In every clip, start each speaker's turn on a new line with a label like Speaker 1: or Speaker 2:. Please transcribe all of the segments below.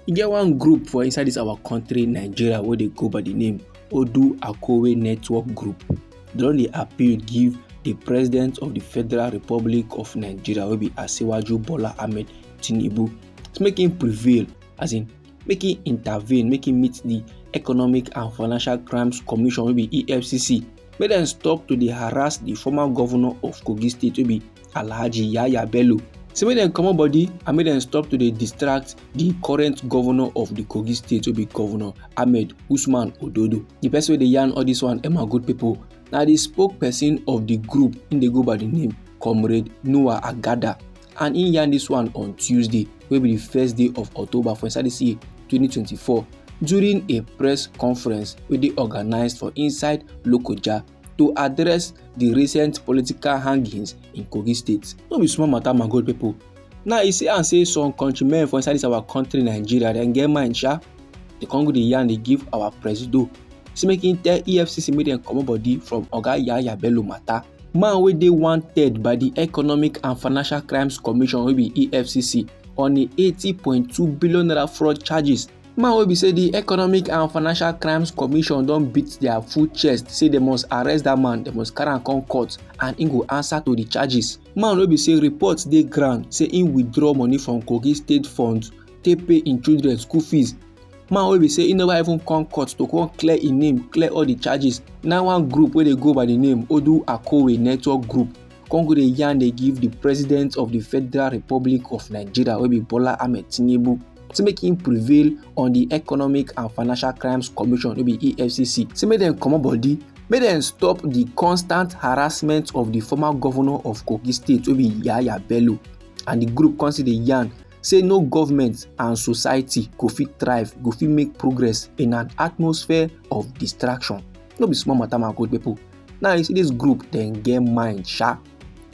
Speaker 1: E get one group for inside this our country Nigeria wey dey go by the name Odu Akowe Network Group. They don dey appeal give the President of the Federal Republic of Nigeria wey be Asiwaju Bola Ahmed Tinubu to make him prevail, as in make him intervene, make him meet the Economic and Financial Crimes Commission wey be Efcc. Make dem stop to dey harass the former governor of Kogi State wey be Alhaji Yaya Bello. So make dem comot body and make dem stop to dey distract the current governor of the Kogi State wey be Governor Ahmed Usman Ododo. The person wey dey yarn all this one, my good people, na the spokesperson of the group in dey go by the name Comrade Noah Agada, and he yarn this one on Tuesday wey be the first day of October for inside this year 2024 during a press conference wey dey organized for inside Lokoja to address the recent political hangings in Kogi State. No be small matter, my good people. Now you see and say some countrymen for inside this our country Nigeria dem get mind sha. They come go dey yarn dey give our presido. Say make him tell EFCC make dem comot body from Oga Yaya Bello matter. Man wey dey wanted by the Economic and Financial Crimes Commission wey be EFCC on a 80.2 billion naira fraud charges. Man wey be say the Economic and Financial Crimes Commission don beat their full chest say they must arrest that man, they must carry am come court and him go answer to the charges. Man wey be say reports dey ground say him withdraw money from Kogi State funds take pay him children school fees. Man wey be say he never even come court to come clear him name, clear all the charges. Now one group wey dey go by the name Odu Akowe Network Group come go dey yarn dey give the President of the Federal Republic of Nigeria wey be Bola Ahmed Tinubu to make him prevail on the Economic and Financial Crimes Commission wey be EFCC. Say make dem comot body, make dem stop the constant harassment of the former governor of Kogi State wey be Yaya Bello. And the group come still dey yarn say no government and society go fit thrive, go fit make progress in an atmosphere of distraction. No be small matter, my good people. Now you see this group dem get mind sha.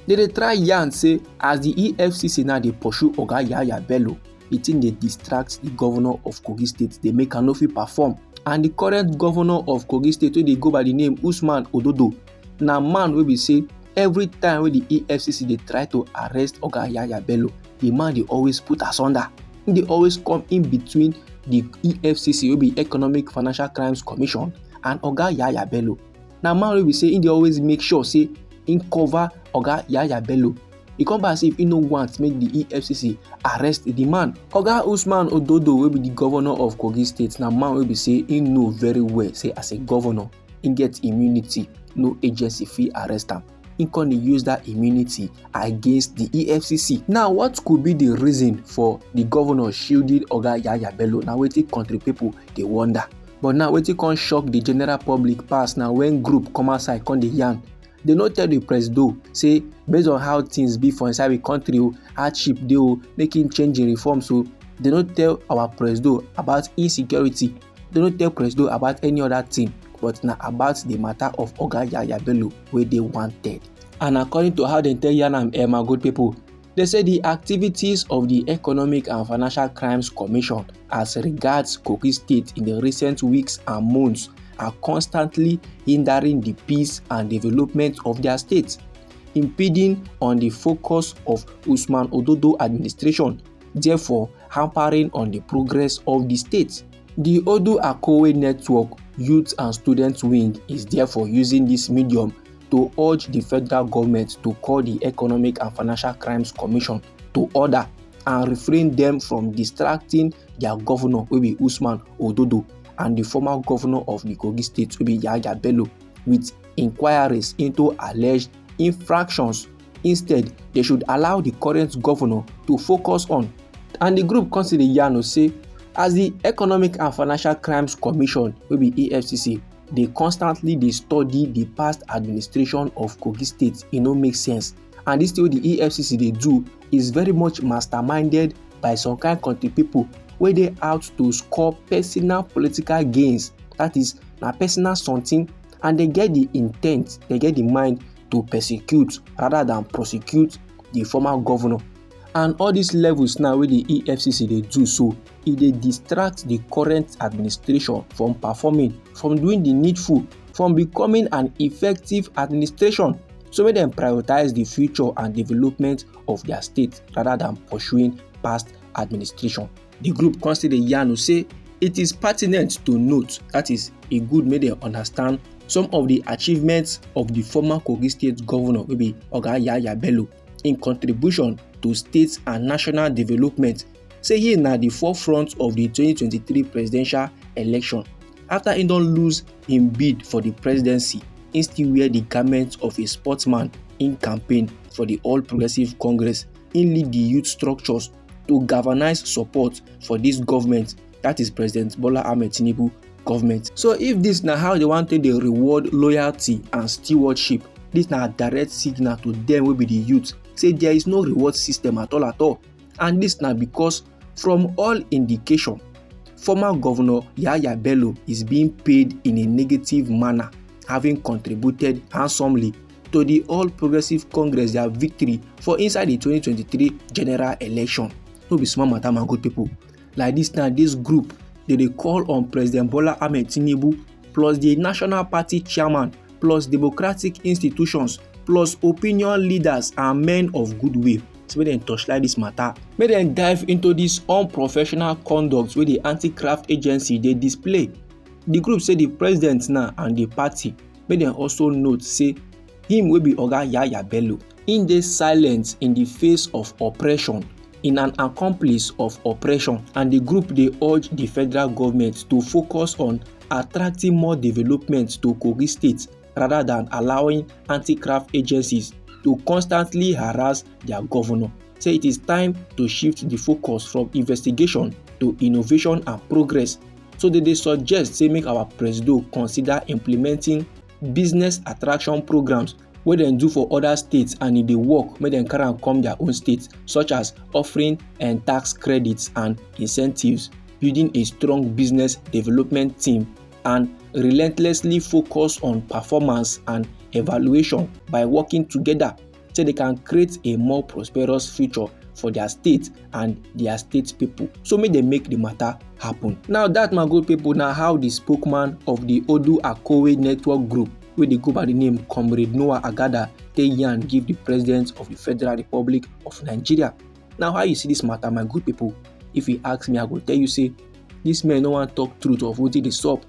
Speaker 1: They dey try yarn say as the EFCC now dey pursue Oga Yaya Bello, the thing dey distract the governor of Kogi State, dey make am no fit perform. And the current governor of Kogi State wey dey go by the name Usman Ododo na man wey be say every time wey the EFCC dey try to arrest Oga Yaya Bello, the man dey always put asunder. He dey always come in between the EFCC wey be Economic Financial Crimes Commission and Oga Yaya Bello. Na man wey be say he dey always make sure say him cover Oga Yaya Bello. He come back say if he no want make the EFCC arrest the man. Oga Usman Ododo wey be the governor of Kogi State na man wey be say he know very well say as a governor he get immunity, no agency fit arrest am. He come dey use that immunity against the EFCC. Now what could be the reason for the governor shielding Oga Yaya Bello? Na wetin country people dey wonder. But now wetin come shock the general public pass na when group come outside come dey yarn. They no tell the presido say based on how things be for inside the country, hardship dey, make him change in reforms. So they no tell our presido about insecurity. They no tell presido about any other thing, but na about the matter of Oga Yaya Bello wey dey wanted. And according to how they tell yarn am, my good people, they say the activities of the Economic and Financial Crimes Commission as regards Kogi State in the recent weeks and months are constantly hindering the peace and development of their state, impeding on the focus of Usman Ododo administration, therefore hampering on the progress of the state. The Odu Akowe Network Youth and Student Wing is therefore using this medium to urge the federal government to call the Economic and Financial Crimes Commission to order and refrain them from distracting their governor wey be Usman Ododo and the former governor of the Kogi State wey be Yaya Bello with inquiries into alleged infractions. Instead, they should allow the current governor to focus on. And the group consider yarn say as the Economic and Financial Crimes Commission wey be EFCC, they constantly dey study the past administration of Kogi State. E no make sense. And this thing wey the EFCC dey do is very much masterminded by some kind country people wey dey out to score personal political gains. That is, na personal something, and they get the intent, they get the mind to persecute rather than prosecute the former governor. And all these levels now wey the EFCC dey do so, e dey distract the current administration from performing, from doing the needful, from becoming an effective administration. So make them prioritize the future and development of their state rather than pursuing past administration. The group come still dey yarn say it is pertinent to note, that is, e good make dem understand some of the achievements of the former Kogi State Governor wey be Oga Yaya Bello in contribution to state and national development. Say he na the forefront of the 2023 presidential election. After he don lose im bid for the presidency, he still wear the garment of a sportsman in campaign for the All Progressive Congress. He lead the youth structures to galvanize support for this government, that is President Bola Ahmed Tinubu government. So if this na how they want to dey reward loyalty and stewardship, this na direct signal to them wey be the youth say there is no reward system at all. And this na because from all indication, former Governor Yaya Bello is being paid in a negative manner, having contributed handsomely to the All Progressive Congress their victory for inside the 2023 general election. No be small matter, my good people. Like this now, this group they call on President Bola Ahmed Tinubu plus the National Party chairman plus democratic institutions plus opinion leaders and men of goodwill. So make dem torchlight this matter. Make dem dive into this unprofessional conduct wey the anti-graft agency dey display. The group say the president now and the party make dem also note say him wey be Oga Yaya Bello, im dey silent in the face of oppression, in an accomplice of oppression, and the group dey urge the federal government to focus on attracting more development to Kogi State rather than allowing anti-graft agencies to constantly harass their governor. Say it is time to shift the focus from investigation to innovation and progress. So they suggest say make our presido consider implementing business attraction programs wey dem do for other states, and e dey work, make dem carry am come their own state, such as offering tax credits and incentives, building a strong business development team, and relentlessly focus on performance and evaluation by working together so they can create a more prosperous future for their state and their state people. So make dem make the matter happen. Now that, my good people, na how the spokesman of the Odu Akowe Network Group wey dey go by the name Comrade Noah Agada take yarn give the President of the Federal Republic of Nigeria. Now how you see this matter, my good people? If you ask me, I go tell you say this man no wan talk truth of wetin dey sup.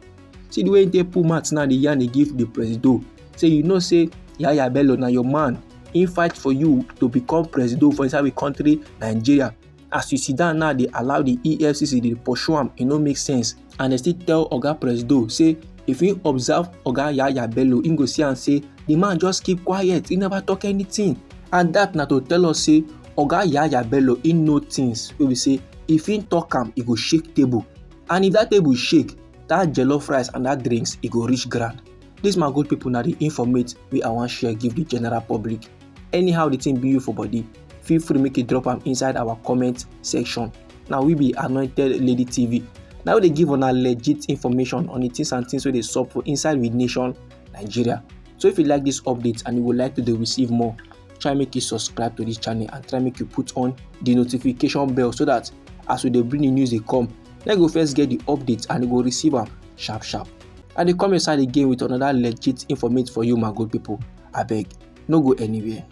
Speaker 1: See the way he take pull mouth now, the yarn dey give the Presido. Say you know say Yaya Bello na your man. He fight for you to become Presido for inside the country Nigeria. As you sit down now, they allow the Efcc dey pursue am. E no make sense. And they still tell Oga Presido say if you observe Oga Yaya Bello, he go see and say the man just keep quiet, he never talk anything. And that na to tell us say Oga Yaya Bello, he know things wey we say if he talk am, he go shake table. And if that table shake, that jollof rice and that drinks, e go reach ground. This, my good people, na the informate wey I wan share give the general public. Anyhow the thing be you for body, feel free make you drop am inside our comment section. Now we be Anointed Lady TV. Now they give una legit information on the things and things wey dey sup for inside with nation Nigeria. So if you like this update and you would like to receive more, try make you subscribe to this channel and try make you put on the notification bell so that as we dey bring the news dey come, then go first get the updates and you go receive am sharp. And they come inside again with another legit informate for you, my good people. Abeg, no go anywhere.